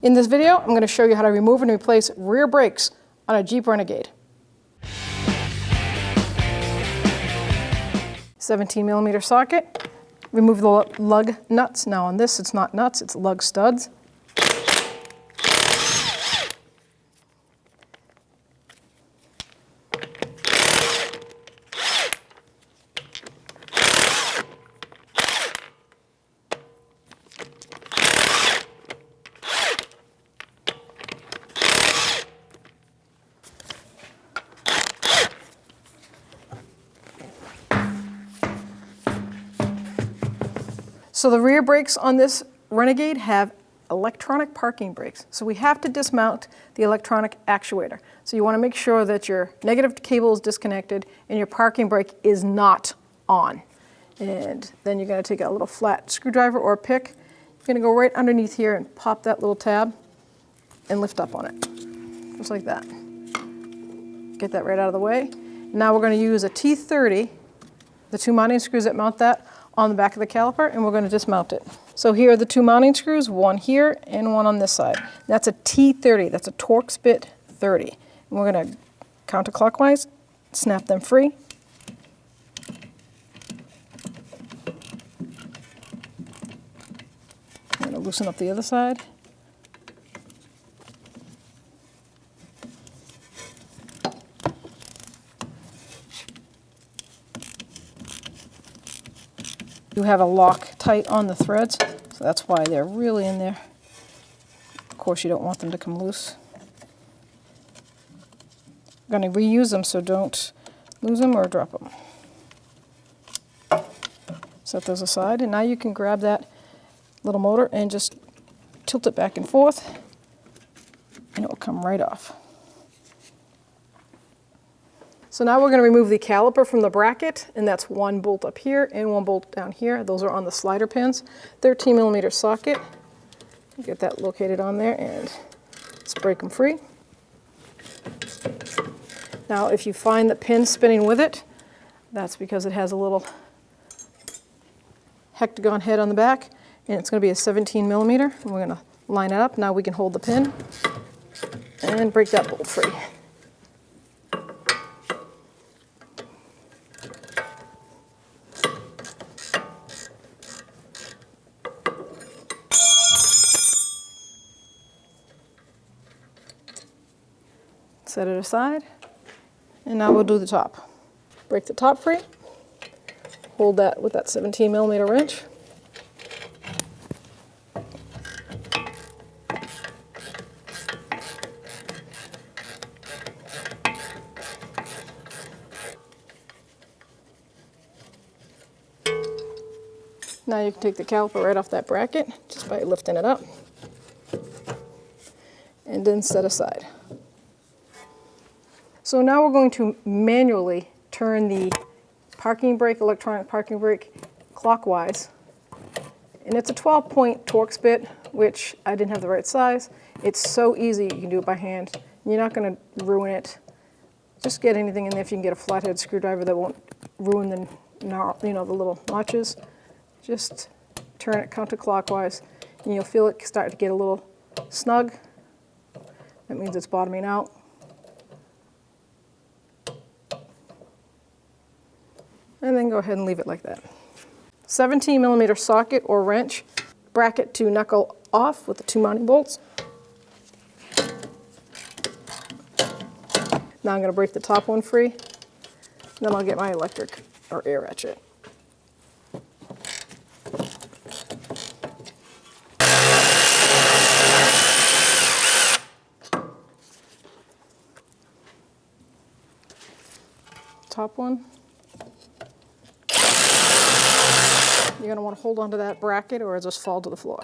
In this video, I'm going to show you how to remove and replace rear brakes on a Jeep Renegade. 17mm socket. Remove the lug nuts. Now on this, it's not nuts, it's lug studs. So the rear brakes on this Renegade have electronic parking brakes. So we have to dismount the electronic actuator. So you want to make sure that your negative cable is disconnected and your parking brake is not on. And then you're going to take a little flat screwdriver or a pick. You're going to go right underneath here and pop that little tab and lift up on it, just like that. Get that right out of the way. Now we're going to use a T30, the two mounting screws that mount that, on the back of the caliper, and we're going to dismount it. So here are the two mounting screws, one here and one on this side. That's a T30, that's a Torx bit 30. And we're going to counterclockwise snap them free. I'm going to loosen up the other side. You have a lock tight on the threads, so that's why they're really in there. Of course, you don't want them to come loose. I'm going to reuse them, so don't lose them or drop them. Set those aside, and now you can grab that little motor and just tilt it back and forth, and it will come right off. So now we're going to remove the caliper from the bracket, and that's one bolt up here and one bolt down here. Those are on the slider pins. 13mm socket. Get that located on there and let's break them free. Now if you find the pin spinning with it, that's because it has a little hectagon head on the back, and it's going to be a 17mm. And we're going to line it up. Now we can hold the pin and break that bolt free. Set it aside, and now we'll do the top. Break the top free, hold that with that 17mm wrench. Now you can take the caliper right off that bracket just by lifting it up, and then set aside. So now we're going to manually turn the parking brake, electronic parking brake, clockwise. And it's a 12-point Torx bit, which I didn't have the right size. It's so easy, you can do it by hand. You're not going to ruin it. Just get anything in there if you can get a flathead screwdriver that won't ruin the, the little notches. Just turn it counterclockwise, and you'll feel it start to get a little snug. That means it's bottoming out. And then go ahead and leave it like that. 17mm socket or wrench, bracket to knuckle off with the two mounting bolts. Now I'm going to break the top one free. Then I'll get my electric or air ratchet. Top one. You're going to want to hold onto that bracket or it'll just fall to the floor.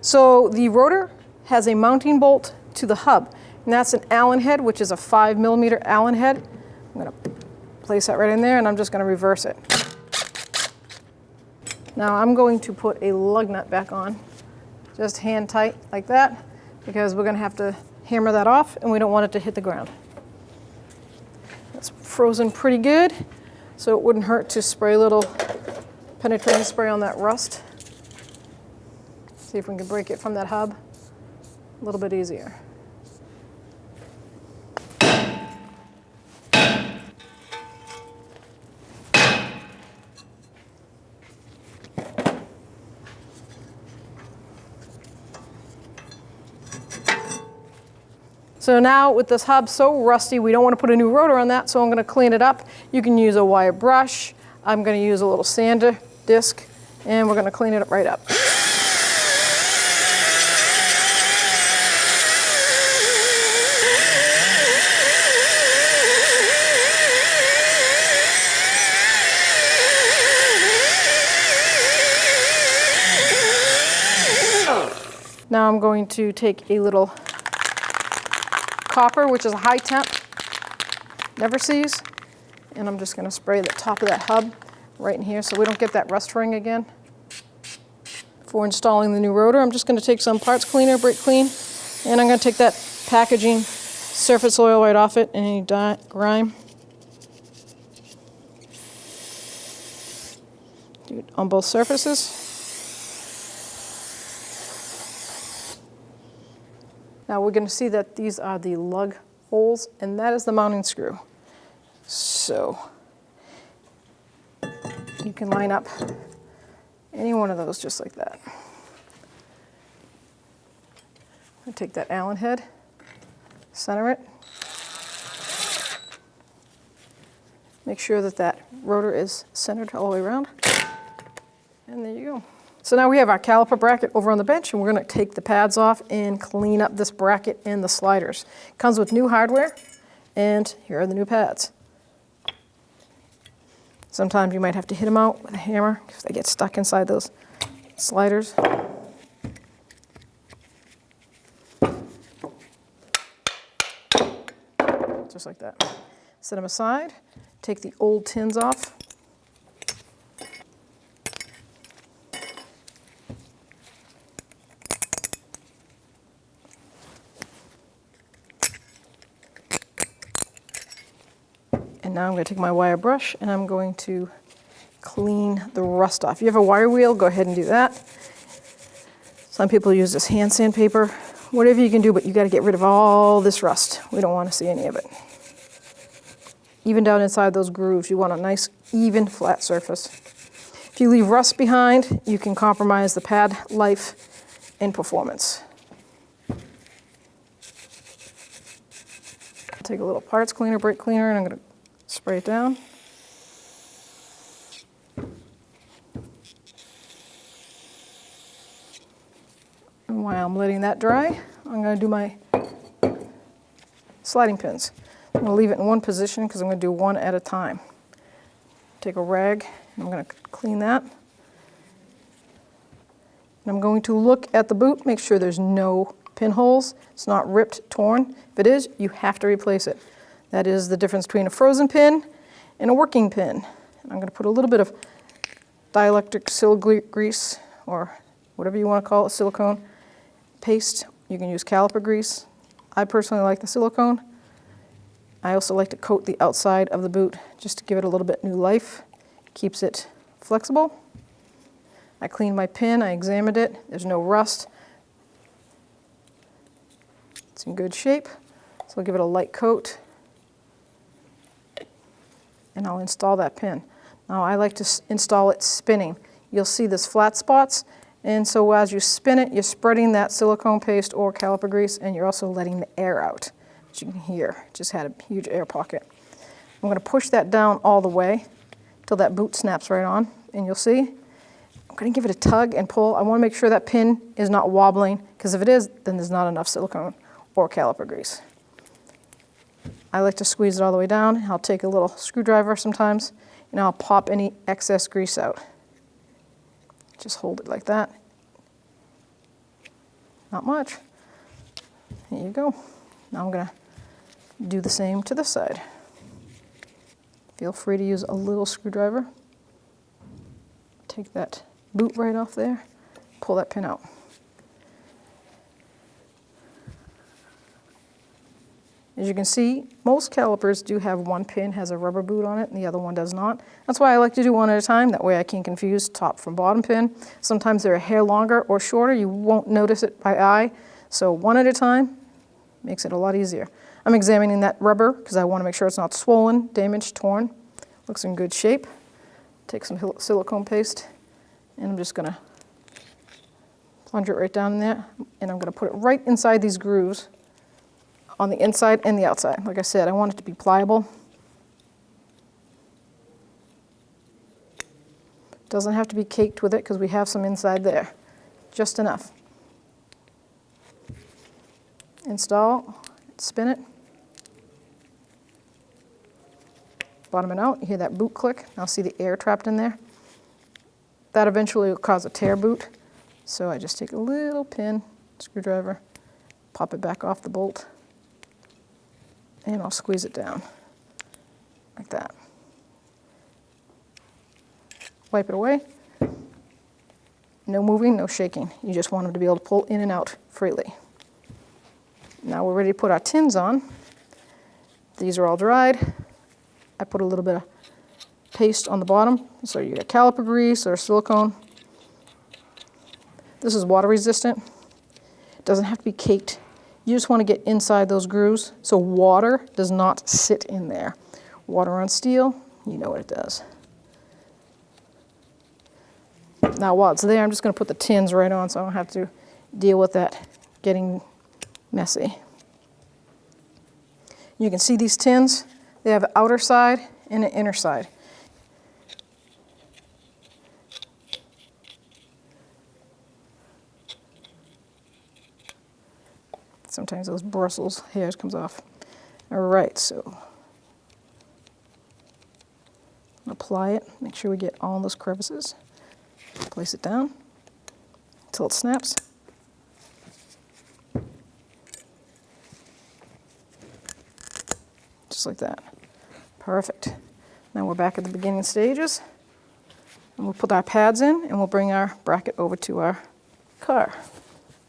So the rotor has a mounting bolt to the hub, and that's an Allen head, which is a 5mm Allen head. I'm going to place that right in there, and I'm just going to reverse it. Now I'm going to put a lug nut back on, just hand tight like that, because we're going to have to hammer that off, and we don't want it to hit the ground. It's frozen pretty good, so it wouldn't hurt to spray a little penetrating spray on that rust. See if we can break it from that hub a little bit easier. So now with this hub so rusty, we don't want to put a new rotor on that, so I'm going to clean it up. You can use a wire brush. I'm going to use a little sander disc, and we're going to clean it right up. Now I'm going to take a little copper, which is a high temp, never sees, and I'm just going to spray the top of that hub right in here so we don't get that rust ring again. For installing the new rotor, I'm just going to take some parts cleaner, brake clean, and I'm going to take that packaging surface oil right off it and any grime. Do it on both surfaces. Now we're going to see that these are the lug holes, and that is the mounting screw. So you can line up any one of those just like that. I take that Allen head, center it, make sure that that rotor is centered all the way around, and there you go. So now we have our caliper bracket over on the bench, and we're going to take the pads off and clean up this bracket and the sliders. It comes with new hardware, and here are the new pads. Sometimes you might have to hit them out with a hammer if they get stuck inside those sliders. Just like that. Set them aside, take the old tins off. And now I'm going to take my wire brush and I'm going to clean the rust off. If you have a wire wheel, go ahead and do that. Some people use this hand sandpaper, whatever you can do, but you got to get rid of all this rust. We don't want to see any of it. Even down inside those grooves, you want a nice, even, flat surface. If you leave rust behind, you can compromise the pad life and performance. I'll take a little parts cleaner, brake cleaner, and I'm going to spray it down. And while I'm letting that dry, I'm going to do my sliding pins. I'm going to leave it in one position because I'm going to do one at a time. Take a rag, and I'm going to clean that. And I'm going to look at the boot, make sure there's no pinholes. It's not ripped, torn. If it is, you have to replace it. That is the difference between a frozen pin and a working pin. And I'm going to put a little bit of dielectric sil grease, or whatever you want to call it, silicone paste. You can use caliper grease. I personally like the silicone. I also like to coat the outside of the boot just to give it a little bit new life. Keeps it flexible. I cleaned my pin, I examined it, there's no rust. It's in good shape, so I'll give it a light coat. And I'll install that pin. Now I like to install it spinning. You'll see this flat spots, and so as you spin it, you're spreading that silicone paste or caliper grease, and you're also letting the air out. As you can hear, just had a huge air pocket. I'm going to push that down all the way till that boot snaps right on, and you'll see. I'm going to give it a tug and pull. I want to make sure that pin is not wobbling, because if it is, then there's not enough silicone or caliper grease. I like to squeeze it all the way down. I'll take a little screwdriver sometimes, and I'll pop any excess grease out. Just hold it like that. Not much. There you go. Now I'm going to do the same to this side. Feel free to use a little screwdriver. Take that boot right off there, pull that pin out. As you can see, most calipers do have one pin has a rubber boot on it and the other one does not. That's why I like to do one at a time. That way I can confuse top from bottom pin. Sometimes they're a hair longer or shorter. You won't notice it by eye. So one at a time makes it a lot easier. I'm examining that rubber because I want to make sure it's not swollen, damaged, torn. Looks in good shape. Take some silicone paste and I'm just going to plunge it right down in there, and I'm going to put it right inside these grooves on the inside and the outside. Like I said, I want it to be pliable. Doesn't have to be caked with it because we have some inside there. Just enough. Install, spin it. Bottom it out, you hear that boot click. Now see the air trapped in there? That eventually will cause a tear boot. So I just take a little pin, screwdriver, pop it back off the bolt, and I'll squeeze it down like that. Wipe it away. No moving, no shaking. You just want them to be able to pull in and out freely. Now we're ready to put our tins on. These are all dried. I put a little bit of paste on the bottom, so you get caliper grease or silicone. This is water resistant. It doesn't have to be caked. You just want to get inside those grooves so water does not sit in there. Water on steel, you know what it does. Now while it's there, I'm just going to put the tins right on so I don't have to deal with that getting messy. You can see these tins. They have an outer side and an inner side. Sometimes those Brussels hairs comes off. All right, so apply it. Make sure we get all those crevices. Place it down until it snaps. Just like that. Perfect. Now we're back at the beginning stages. And we'll put our pads in and we'll bring our bracket over to our car.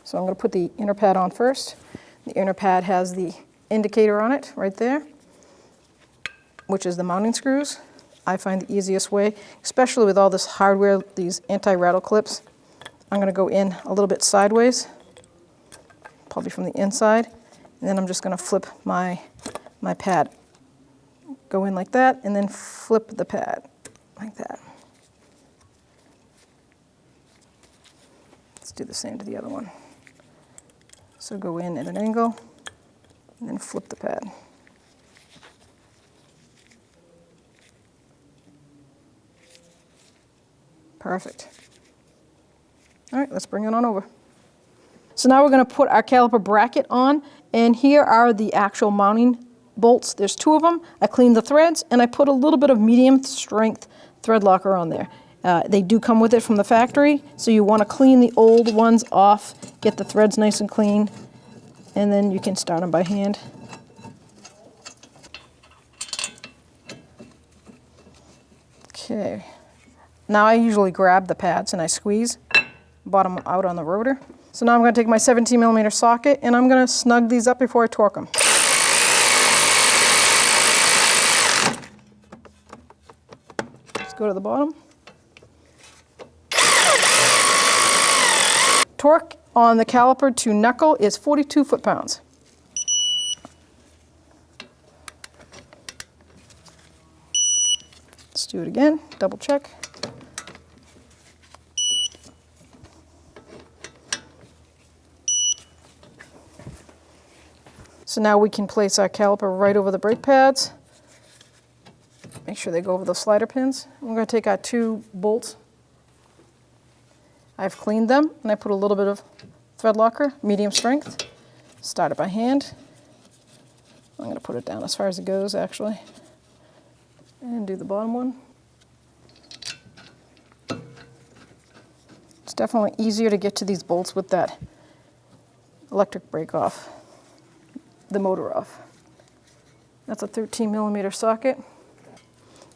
So I'm going to put the inner pad on first. The inner pad has the indicator on it right there, which is the mounting screws. I find the easiest way, especially with all this hardware, these anti-rattle clips. I'm going to go in a little bit sideways, probably from the inside, and then I'm just going to flip my pad. Go in like that, and then flip the pad like that. Let's do the same to the other one. So go in at an angle, and then flip the pad. Perfect. All right, let's bring it on over. So now we're going to put our caliper bracket on, and here are the actual mounting bolts. There's 2 of them. I cleaned the threads, and I put a little bit of medium strength thread locker on there. They do come with it from the factory, so you want to clean the old ones off, get the threads nice and clean, and then you can start them by hand. Okay. Now I usually grab the pads and I squeeze, bottom out on the rotor. So now I'm going to take my 17mm socket and I'm going to snug these up before I torque them. Let's go to the bottom. Torque on the caliper to knuckle is 42 foot-pounds. Let's do it again, double check. So now we can place our caliper right over the brake pads. Make sure they go over the slider pins. We're going to take our 2 bolts. I've cleaned them and I put a little bit of thread locker, medium strength. Start it by hand. I'm going to put it down as far as it goes actually. And do the bottom one. It's definitely easier to get to these bolts with that electric brake off, the motor off. That's a 13mm socket.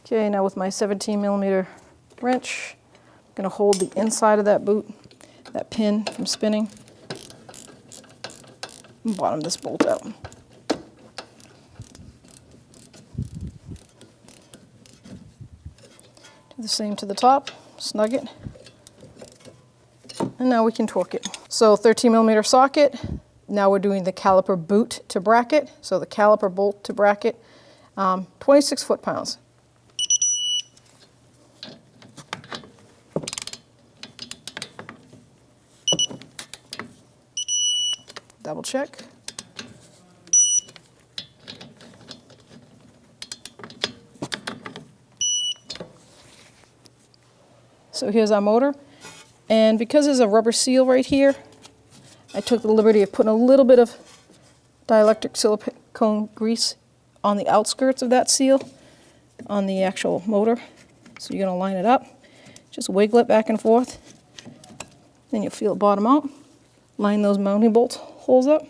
Okay, now with my 17mm wrench, I'm going to hold the inside of that boot, that pin from spinning, and bottom this bolt out. the same to the top, snug it. And now we can torque it. So 13mm socket. Now we're doing the caliper boot to bracket. So the caliper bolt to bracket, 26 foot-pounds. Double check. So here's our motor, and because there's a rubber seal right here, I took the liberty of putting a little bit of dielectric silicone grease on the outskirts of that seal on the actual motor. So you're going to line it up, just wiggle it back and forth, then you'll feel it bottom out. Line those mounting bolt holes up.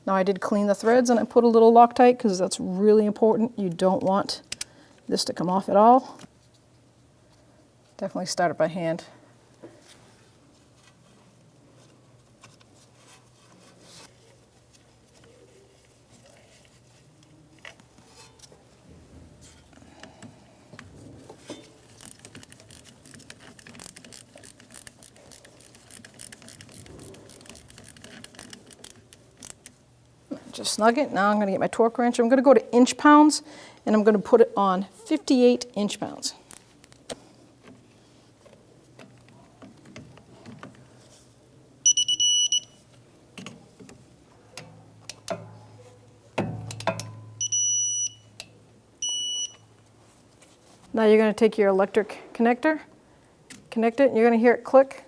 Now I did clean the threads and I put a little Loctite because that's really important. You don't want this to come off at all. Definitely start it by hand. Just snug it. Now I'm going to get my torque wrench. I'm going to go to inch-pounds, and I'm going to put it on 58 inch-pounds. Now you're going to take your electric connector, connect it, and you're going to hear it click,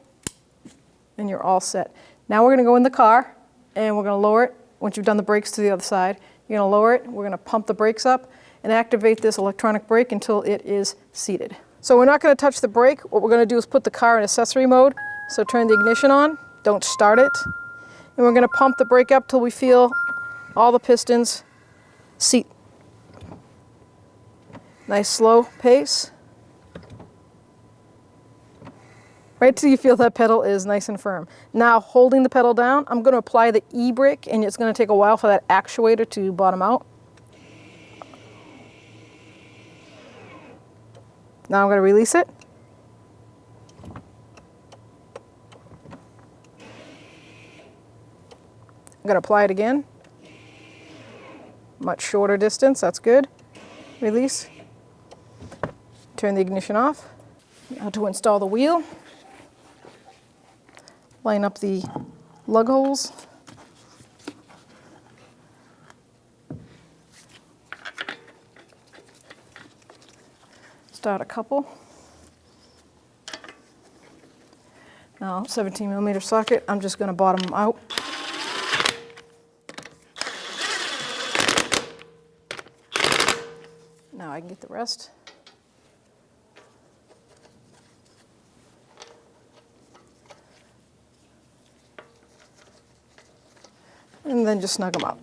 and you're all set. Now we're going to go in the car, and we're going to lower it. Once you've done the brakes to the other side, you're going to lower it. We're going to pump the brakes up and activate this electronic brake until it is seated. So we're not going to touch the brake. What we're going to do is put the car in accessory mode. So turn the ignition on, don't start it. And we're going to pump the brake up till we feel all the pistons seat. Nice slow pace. Right till you feel that pedal is nice and firm. Now, holding the pedal down, I'm going to apply the e-brake, and it's going to take a while for that actuator to bottom out. Now I'm going to release it. I'm going to apply it again. Much shorter distance, that's good. Release. Turn the ignition off. Now to install the wheel. Line up the lug holes. Start a couple. Now 17mm socket, I'm just going to bottom them out. Now I can get the rest. And then just snug them up.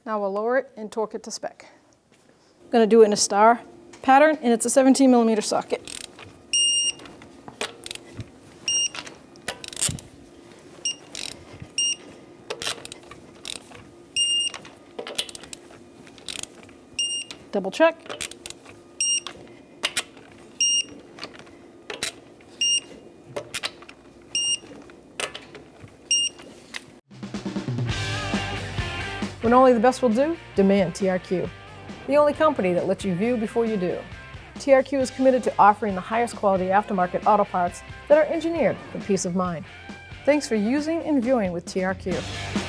Now we'll lower it and torque it to spec. I'm going to do it in a star pattern, and it's a 17mm socket. Double check. When only the best will do, demand TRQ. The only company that lets you view before you do. TRQ is committed to offering the highest quality aftermarket auto parts that are engineered for peace of mind. Thanks for using and viewing with TRQ.